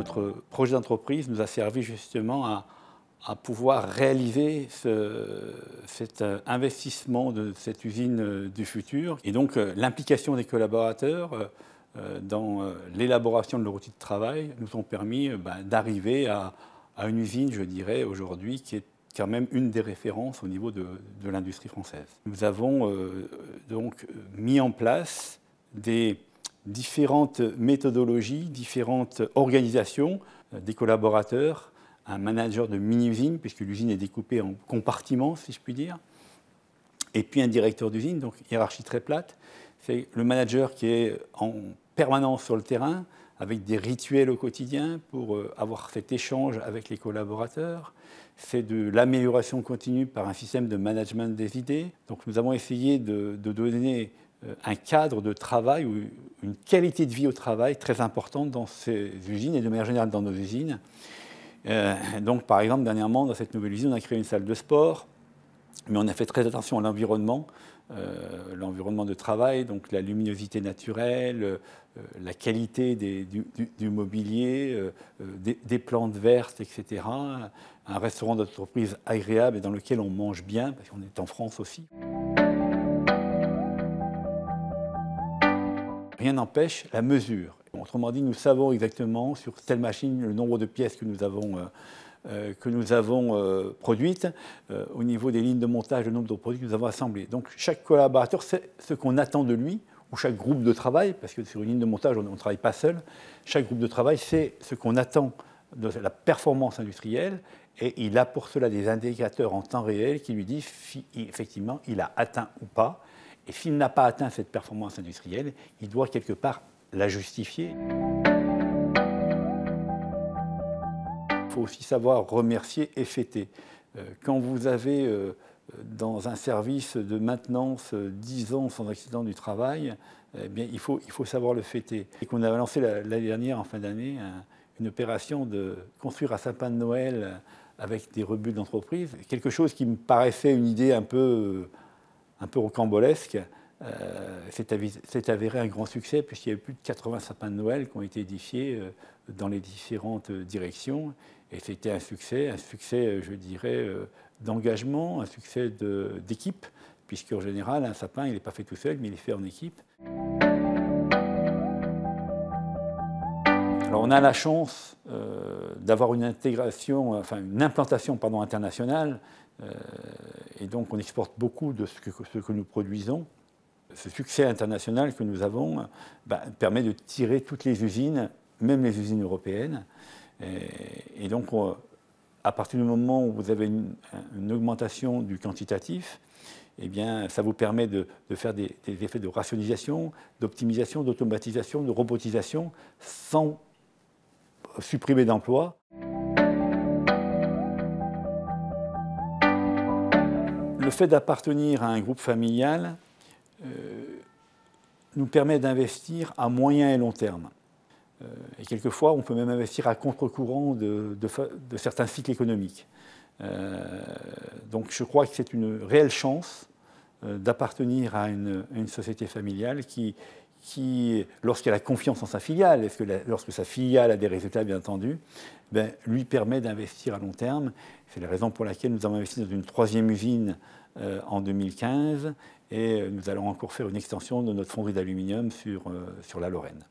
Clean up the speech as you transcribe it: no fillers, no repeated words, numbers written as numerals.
notre projet d'entreprise nous a servi justement à pouvoir réaliser cet investissement de cette usine du futur. Et donc l'implication des collaborateurs dans l'élaboration de leur outil de travail nous ont permis d'arriver à une usine, je dirais, aujourd'hui, qui est quand même une des références au niveau de l'industrie française. Nous avons donc mis en place des différentes méthodologies, différentes organisations des collaborateurs, un manager de mini-usine, puisque l'usine est découpée en compartiments, si je puis dire, et puis un directeur d'usine, donc hiérarchie très plate. C'est le manager qui est en permanence sur le terrain, avec des rituels au quotidien pour avoir cet échange avec les collaborateurs. C'est de l'amélioration continue par un système de management des idées. Donc nous avons essayé de donner un cadre de travail ou une qualité de vie au travail très importante dans ces usines et de manière générale dans nos usines. Donc par exemple, dernièrement, dans cette nouvelle usine, on a créé une salle de sport, mais on a fait très attention à l'environnement de travail, donc la luminosité naturelle, la qualité du mobilier, des plantes vertes, etc. Un restaurant d'entreprise agréable et dans lequel on mange bien, parce qu'on est en France aussi. Rien n'empêche la mesure. Autrement dit, nous savons exactement sur telle machine le nombre de pièces que nous avons produites, au niveau des lignes de montage, le nombre de produits que nous avons assemblés. Donc chaque collaborateur sait ce qu'on attend de lui, ou chaque groupe de travail, parce que sur une ligne de montage, on ne travaille pas seul, chaque groupe de travail sait ce qu'on attend de la performance industrielle, et il a pour cela des indicateurs en temps réel qui lui disent si effectivement il a atteint ou pas. Et s'il n'a pas atteint cette performance industrielle, il doit quelque part la justifier. Il faut aussi savoir remercier et fêter. Quand vous avez dans un service de maintenance 10 ans sans accident du travail, eh bien, il faut savoir le fêter. Et qu'on a lancé l'année dernière, en fin d'année, une opération de construire un sapin de Noël avec des rebuts d'entreprise. Quelque chose qui me paraissait une idée un peu rocambolesque. C'est avéré un grand succès puisqu'il y a eu plus de 80 sapins de Noël qui ont été édifiés dans les différentes directions. Et c'était un succès, je dirais, d'engagement, un succès d'équipe, puisqu'en général, un sapin, il n'est pas fait tout seul, mais il est fait en équipe. Alors, on a la chance d'avoir une implantation internationale, et donc on exporte beaucoup de ce que nous produisons. Ce succès international que nous avons permet de tirer toutes les usines, même les usines européennes. Et donc, à partir du moment où vous avez une augmentation du quantitatif, eh bien, ça vous permet de faire des effets de rationalisation, d'optimisation, d'automatisation, de robotisation, sans supprimer d'emplois. Le fait d'appartenir à un groupe familial nous permet d'investir à moyen et long terme. Et quelquefois, on peut même investir à contre-courant de certains cycles économiques. Donc je crois que c'est une réelle chance d'appartenir à une société familiale qui lorsqu'elle a confiance en sa filiale, lorsque sa filiale a des résultats, bien entendu, lui permet d'investir à long terme. C'est la raison pour laquelle nous avons investi dans une 3e usine en 2015 et nous allons encore faire une extension de notre fonderie d'aluminium sur la Lorraine.